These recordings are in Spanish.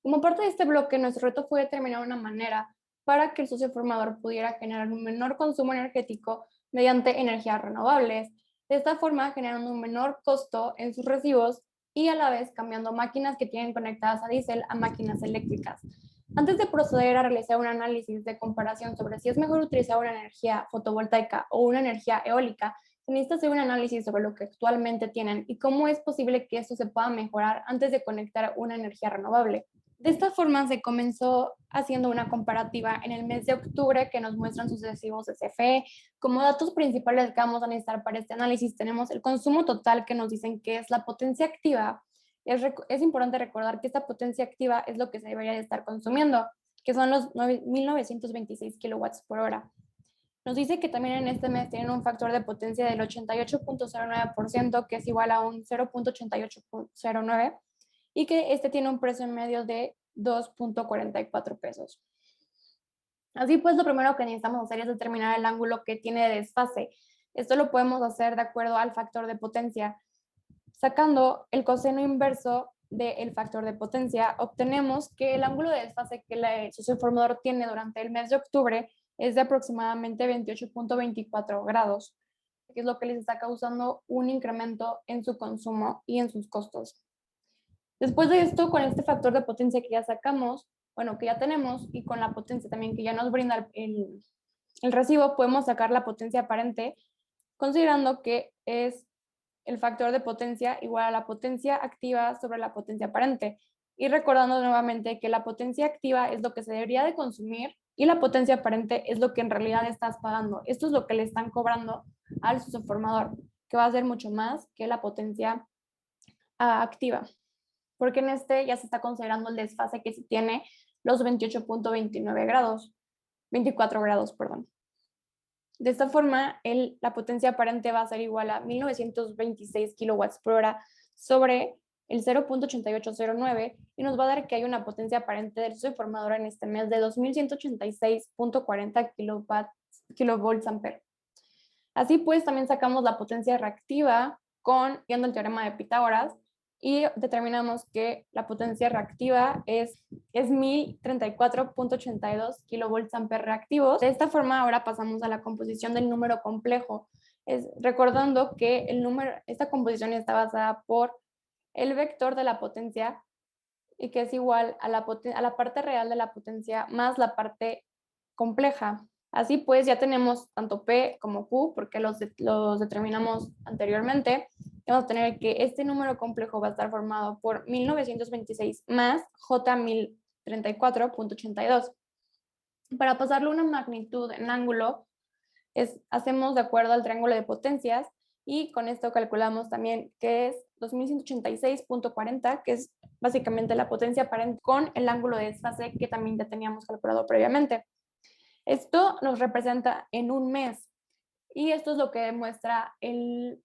Como parte de este bloque, nuestro reto fue determinar una manera para que el socio formador pudiera generar un menor consumo energético mediante energías renovables. De esta forma, generando un menor costo en sus recibos y a la vez cambiando máquinas que tienen conectadas a diésel a máquinas eléctricas. Antes de proceder a realizar un análisis de comparación sobre si es mejor utilizar una energía fotovoltaica o una energía eólica, se necesita hacer un análisis sobre lo que actualmente tienen y cómo es posible que esto se pueda mejorar antes de conectar una energía renovable. De esta forma se comenzó haciendo una comparativa en el mes de octubre que nos muestran sucesivos SFE. Como datos principales que vamos a necesitar para este análisis tenemos el consumo total que nos dicen que es la potencia activa. Es importante recordar que esta potencia activa es lo que se debería de estar consumiendo, que son los 1926 kilowatts por hora. Nos dice que también en este mes tienen un factor de potencia del 88.09%, que es igual a un 0.8809, y que este tiene un precio en medio de 2.44 pesos. Así pues, lo primero que necesitamos hacer es determinar el ángulo que tiene de desfase. Esto lo podemos hacer de acuerdo al factor de potencia. Sacando el coseno inverso del factor de potencia, obtenemos que el ángulo de desfase que el socio formador tiene durante el mes de octubre es de aproximadamente 28.24 grados, que es lo que les está causando un incremento en su consumo y en sus costos. Después de esto, con este factor de potencia que ya sacamos, bueno, que ya tenemos, y con la potencia también que ya nos brinda el recibo, podemos sacar la potencia aparente, considerando que es el factor de potencia igual a la potencia activa sobre la potencia aparente. Y recordando nuevamente que la potencia activa es lo que se debería de consumir y la potencia aparente es lo que en realidad estás pagando. Esto es lo que le están cobrando al subformador, que va a ser mucho más que la potencia activa, porque en este ya se está considerando el desfase que se tiene los 28.29 grados, 24 grados, perdón. De esta forma, la potencia aparente va a ser igual a 1926 kilowatts por hora sobre el 0.8809 y nos va a dar que hay una potencia aparente del socio formador en este mes de 2186.40 kilovolts ampere. Así pues, también sacamos la potencia reactiva viendo el teorema de Pitágoras y determinamos que la potencia reactiva es 1034.82 kilovolts ampere reactivos. De esta forma, ahora pasamos a la composición del número complejo, recordando que esta composición está basada por el vector de la potencia y que es igual a la parte real de la potencia más la parte compleja. Así pues, ya tenemos tanto P como Q, porque los determinamos anteriormente. Vamos a tener que este número complejo va a estar formado por 1926 más J 1034.82. Para pasarle una magnitud en ángulo, hacemos de acuerdo al triángulo de potencias y con esto calculamos también que es 2186.40, que es básicamente la potencia aparente con el ángulo de desfase que también ya teníamos calculado previamente. Esto nos representa en un mes y esto es lo que demuestra el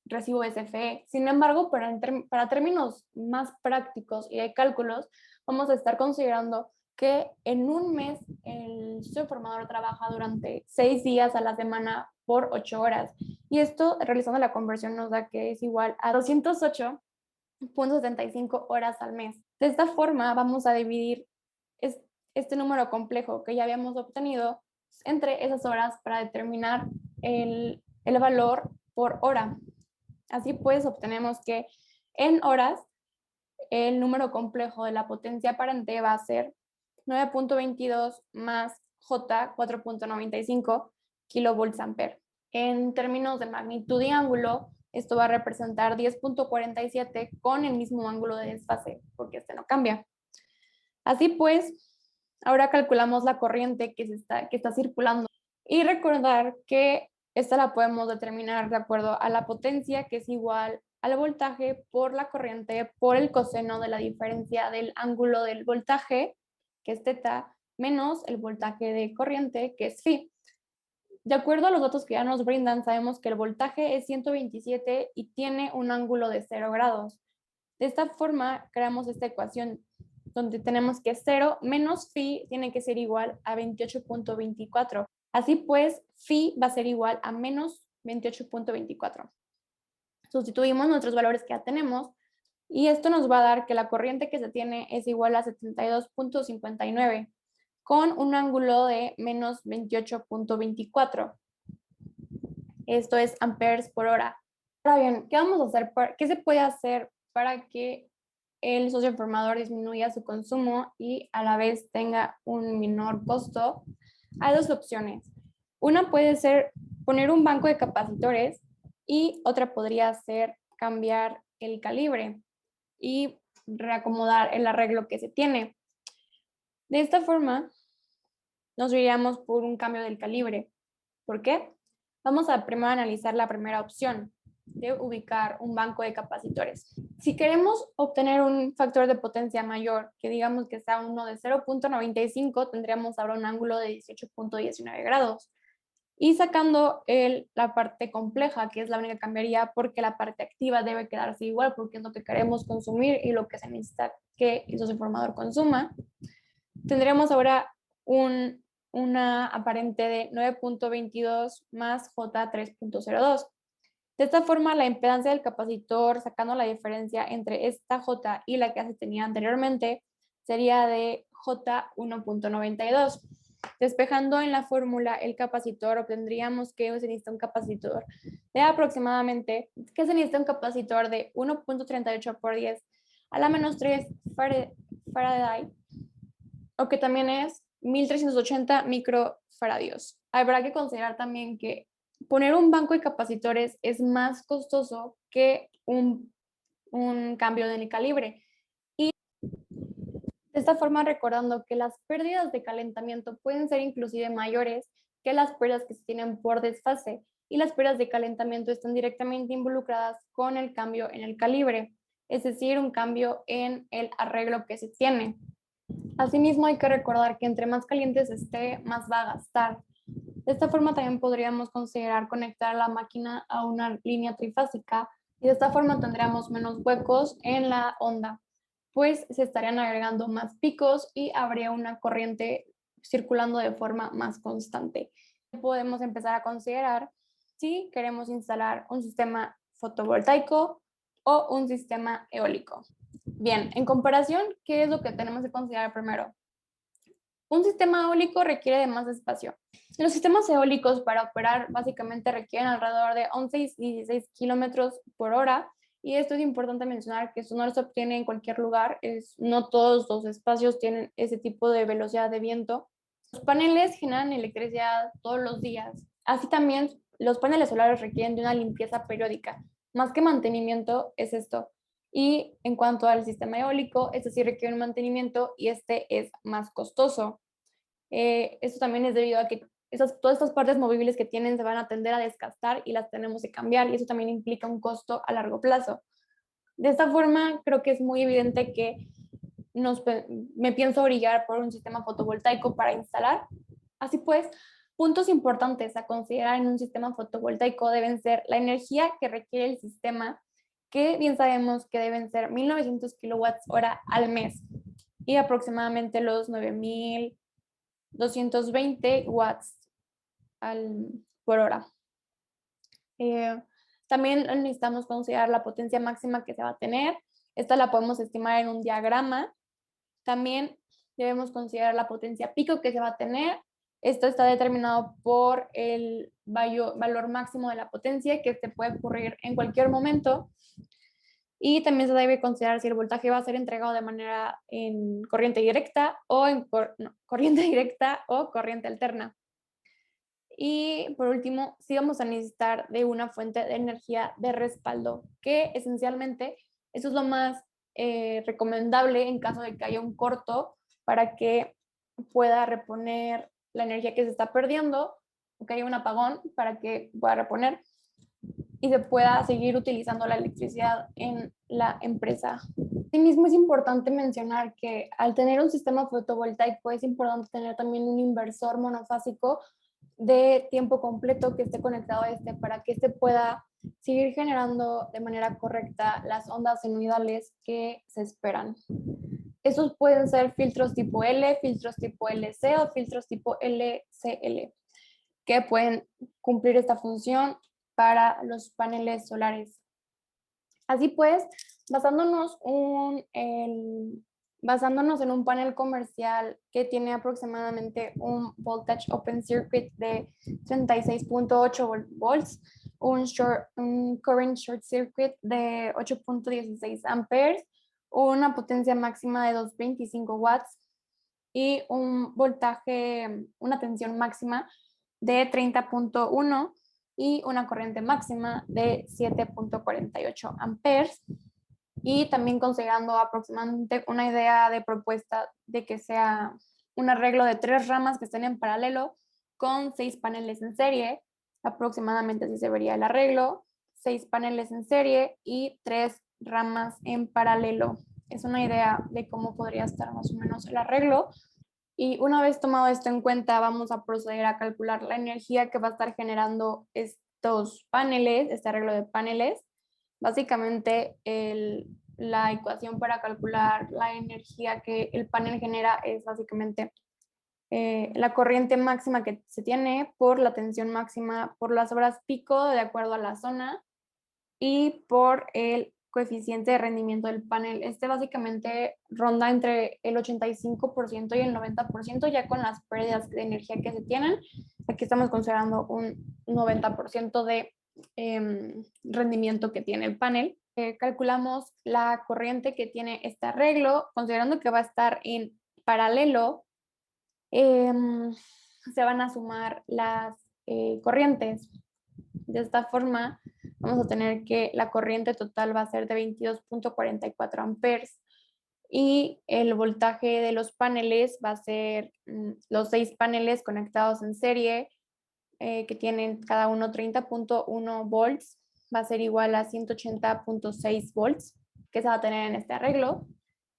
recibo SFE. Sin embargo, para términos más prácticos y de cálculos, vamos a estar considerando que en un mes el socio formador trabaja durante 6 días a la semana por 8 horas. Y esto, realizando la conversión, nos da que es igual a 208.75 horas al mes. De esta forma, vamos a dividir este número complejo que ya habíamos obtenido entre esas horas para determinar el valor por hora. Así pues, obtenemos que en horas el número complejo de la potencia aparente va a ser 9.22 más J 4.95 kilovolts ampere. En términos de magnitud y ángulo, esto va a representar 10.47 con el mismo ángulo de desfase, porque este no cambia. Así pues, ahora calculamos la corriente que está circulando y recordar que esta la podemos determinar de acuerdo a la potencia, que es igual al voltaje por la corriente por el coseno de la diferencia del ángulo del voltaje, que es teta, menos el voltaje de corriente, que es phi. De acuerdo a los datos que ya nos brindan, sabemos que el voltaje es 127 y tiene un ángulo de 0 grados. De esta forma, creamos esta ecuación donde tenemos que 0 menos phi tiene que ser igual a 28.24. Así pues, phi va a ser igual a menos 28.24. Sustituimos nuestros valores que ya tenemos Y esto nos va a dar que la corriente que se tiene es igual a 72.59 con un ángulo de menos 28.24. Esto es amperes por hora. Ahora bien, ¿qué vamos a hacer? ¿Qué se puede hacer para que el socioinformador disminuya su consumo y a la vez tenga un menor costo? Hay dos opciones. Una puede ser poner un banco de capacitores y otra podría ser cambiar el calibre y reacomodar el arreglo que se tiene. De esta forma, nos iríamos por un cambio del calibre. ¿Por qué? Vamos a primero analizar la primera opción de ubicar un banco de capacitores. Si queremos obtener un factor de potencia mayor, que digamos que sea uno de 0.95, tendríamos ahora un ángulo de 18.19 grados. Y sacando la parte compleja, que es la única que cambiaría, porque la parte activa debe quedarse igual, porque es lo que queremos consumir y lo que se necesita que el socioinformador consuma, tendremos ahora una aparente de 9.22 más J 3.02. De esta forma, la impedancia del capacitor, sacando la diferencia entre esta J y la que ya se tenía anteriormente, sería de J 1.92. Despejando en la fórmula el capacitor, obtendríamos que se necesita un capacitor de aproximadamente, que se necesita un capacitor de 1.38 por 10 a la menos 3 Faraday, o que también es 1380 microfaradios. Habrá que considerar también que poner un banco de capacitores es más costoso que un cambio de calibre. Y de esta forma, recordando que las pérdidas de calentamiento pueden ser inclusive mayores que las pérdidas que se tienen por desfase, y las pérdidas de calentamiento están directamente involucradas con el cambio en el calibre, es decir, un cambio en el arreglo que se tiene. Asimismo, hay que recordar que entre más caliente se esté, más va a gastar. De esta forma también podríamos considerar conectar la máquina a una línea trifásica y de esta forma tendríamos menos huecos en la onda, pues se estarían agregando más picos y habría una corriente circulando de forma más constante. Podemos empezar a considerar si queremos instalar un sistema fotovoltaico o un sistema eólico. Bien, en comparación, ¿qué es lo que tenemos que considerar primero? Un sistema eólico requiere de más espacio. Los sistemas eólicos para operar básicamente requieren alrededor de 11 y 16 kilómetros por hora, y esto es importante mencionar que esto no se obtiene en cualquier lugar, no todos los espacios tienen ese tipo de velocidad de viento. Los paneles generan electricidad todos los días. Así también los paneles solares requieren de una limpieza periódica. Más que mantenimiento es esto. Y en cuanto al sistema eólico, este sí requiere un mantenimiento y este es más costoso. Esto también es debido a que todas estas partes movibles que tienen se van a tender a desgastar y las tenemos que cambiar, y eso también implica un costo a largo plazo. De esta forma, creo que es muy evidente que me pienso orillar por un sistema fotovoltaico para instalar. Así pues, puntos importantes a considerar en un sistema fotovoltaico deben ser la energía que requiere el sistema, que bien sabemos que deben ser 1900 kilowatts hora al mes y aproximadamente los 9220 watts por hora. También necesitamos considerar la potencia máxima que se va a tener. Esta la podemos estimar en un diagrama. También debemos considerar la potencia pico que se va a tener. Esto está determinado por el valor máximo de la potencia, que este puede ocurrir en cualquier momento. Y también se debe considerar si el voltaje va a ser entregado de manera en corriente directa o corriente directa o corriente alterna. Y por último, sí vamos a necesitar de una fuente de energía de respaldo, que esencialmente eso es lo más recomendable en caso de que haya un corto, para que pueda reponer la energía que se está perdiendo, o que haya un apagón para que pueda reponer y se pueda seguir utilizando la electricidad en la empresa. Asimismo, es importante mencionar que al tener un sistema fotovoltaico es importante tener también un inversor monofásico de tiempo completo que esté conectado a este, para que este pueda seguir generando de manera correcta las ondas senoidales que se esperan. Estos pueden ser filtros tipo L, filtros tipo LC o filtros tipo LCL, que pueden cumplir esta función para los paneles solares. Así pues, Basándonos, basándonos en un panel comercial que tiene aproximadamente un voltage open circuit de 36.8 volts, un current short circuit de 8.16 amperes, una potencia máxima de 225 watts y un voltaje, una tensión máxima de 30.1 y una corriente máxima de 7.48 amperes. Y también considerando aproximadamente una idea de propuesta de que sea un arreglo de 3 ramas que estén en paralelo con 6 paneles en serie, aproximadamente así se vería el arreglo, 6 paneles en serie y 3 ramas en paralelo. Es una idea de cómo podría estar más o menos el arreglo. Y una vez tomado esto en cuenta, vamos a proceder a calcular la energía que va a estar generando estos paneles, este arreglo de paneles. Básicamente, la ecuación para calcular la energía que el panel genera es básicamente la corriente máxima que se tiene por la tensión máxima por las horas pico de acuerdo a la zona y por el coeficiente de rendimiento del panel. Este básicamente ronda entre el 85% y el 90% ya con las pérdidas de energía que se tienen. Aquí estamos considerando un 90% de rendimiento que tiene el panel. Calculamos la corriente que tiene este arreglo, considerando que va a estar en paralelo, se van a sumar las corrientes. De esta forma, vamos a tener que la corriente total va a ser de 22.44 amperes y el voltaje de los paneles va a ser los 6 paneles conectados en serie que tienen cada uno 30.1 volts, va a ser igual a 180.6 volts que se va a tener en este arreglo.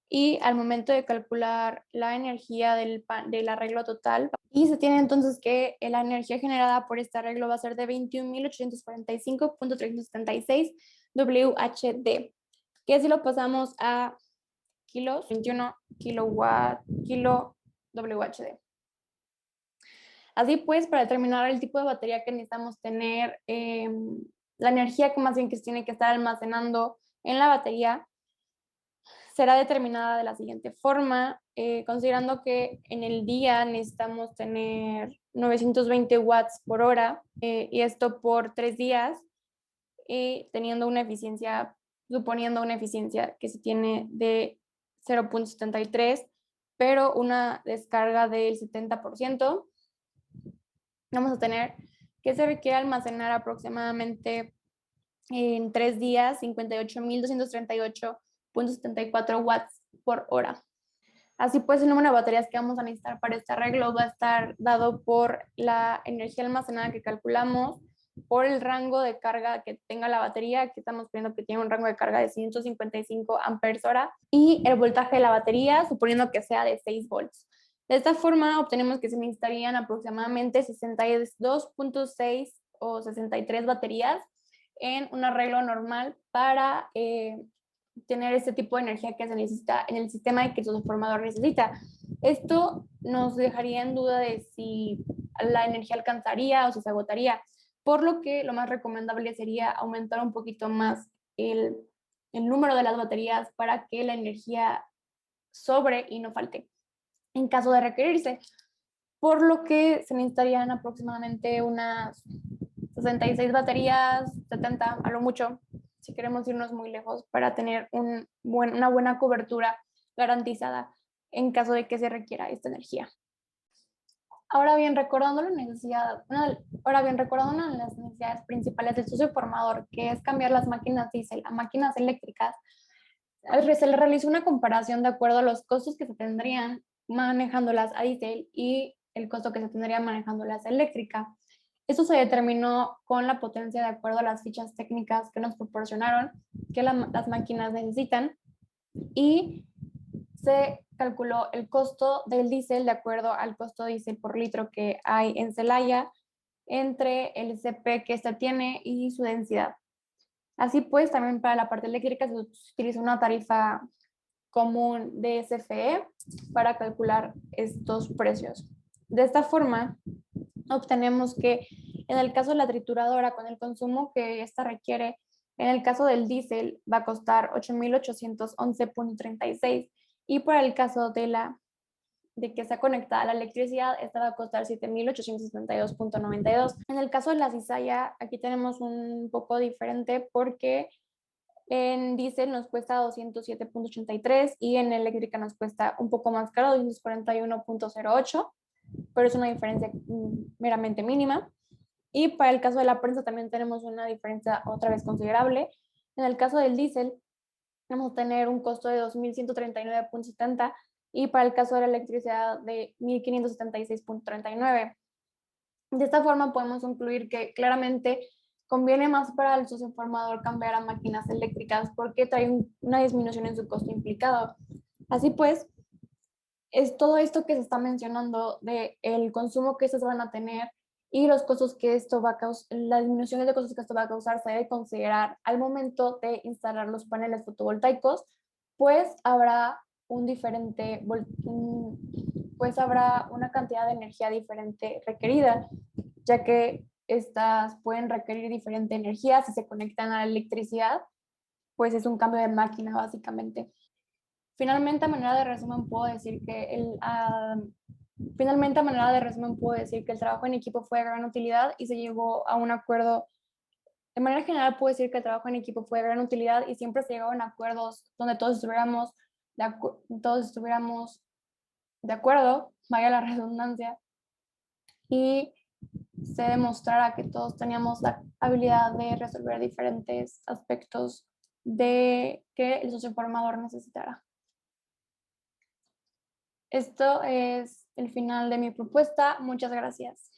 Y al momento de calcular la energía del arreglo total, y se tiene entonces que la energía generada por este arreglo va a ser de 21.845.376 WHD, que si lo pasamos a kilos, 21 kilowatt, kilo WHD. Así pues, para determinar el tipo de batería que necesitamos tener, la energía que más bien que se tiene que estar almacenando en la batería, será determinada de la siguiente forma, considerando que en el día necesitamos tener 920 watts por hora y esto por 3 días y teniendo una eficiencia, suponiendo una eficiencia que se tiene de 0.73, pero una descarga del 70%, vamos a tener que se requiere almacenar aproximadamente en 3 días 58.238.74 watts por hora. Así pues, el número de baterías que vamos a necesitar para este arreglo va a estar dado por la energía almacenada que calculamos, por el rango de carga que tenga la batería. Aquí estamos viendo que tiene un rango de carga de 155 amperes hora y el voltaje de la batería, suponiendo que sea de 6 volts. De esta forma, obtenemos que se necesitarían aproximadamente 62.6 o 63 baterías en un arreglo normal para tener este tipo de energía que se necesita en el sistema y que el transformador necesita. Esto nos dejaría en duda de si la energía alcanzaría o si se agotaría, por lo que lo más recomendable sería aumentar un poquito más el número de las baterías para que la energía sobre y no falte en caso de requerirse, por lo que se necesitarían aproximadamente unas 66 baterías, 70 a lo mucho, si queremos irnos muy lejos, para tener una buena cobertura garantizada en caso de que se requiera esta energía. Ahora bien, recordando una de las necesidades principales del socio formador, que es cambiar las máquinas diésel a máquinas eléctricas, se le realizó una comparación de acuerdo a los costos que se tendrían manejándolas a diésel y el costo que se tendría manejándolas a eléctrica. Esto se determinó con la potencia de acuerdo a las fichas técnicas que nos proporcionaron que las máquinas necesitan y se calculó el costo del diésel de acuerdo al costo de diésel por litro que hay en Celaya entre el CP que ésta tiene y su densidad. Así pues, también para la parte eléctrica se utiliza una tarifa común de SFE para calcular estos precios. De esta forma, obtenemos que en el caso de la trituradora, con el consumo que ésta requiere En el caso del diésel va a costar 8.811.36 y para el caso de que está conectada a la electricidad, esta va a costar 7.872.92. En el caso de la cizalla, aquí tenemos un poco diferente porque en diésel nos cuesta 207.83 y en eléctrica nos cuesta un poco más caro, 241.08, pero es una diferencia meramente mínima. Y para el caso de la prensa también tenemos una diferencia otra vez considerable. En el caso del diésel, vamos a tener un costo de 2.139.70 y para el caso de la electricidad de 1.576.39. De esta forma podemos concluir que claramente conviene más para el socioinformador cambiar a máquinas eléctricas porque trae una disminución en su costo implicado. Así pues, es todo esto que se está mencionando de el consumo que estos van a tener y los costos que esto va a causar, las disminuciones de costos que esto va a causar se debe considerar al momento de instalar los paneles fotovoltaicos, pues habrá un diferente, pues habrá una cantidad de energía diferente requerida, ya que estas pueden requerir diferente energía si se conectan a la electricidad, pues es un cambio de máquina básicamente. Finalmente, a manera de resumen, puedo decir que finalmente, a manera de resumen, puedo decir que el trabajo en equipo fue de gran utilidad y se llegó a un acuerdo. De manera general, puedo decir que el trabajo en equipo fue de gran utilidad y siempre se llegaron a acuerdos donde todos estuviéramos de acuerdo, vaya la redundancia, y se demostrara que todos teníamos la habilidad de resolver diferentes aspectos de que el socioinformador necesitara. Esto es el final de mi propuesta. Muchas gracias.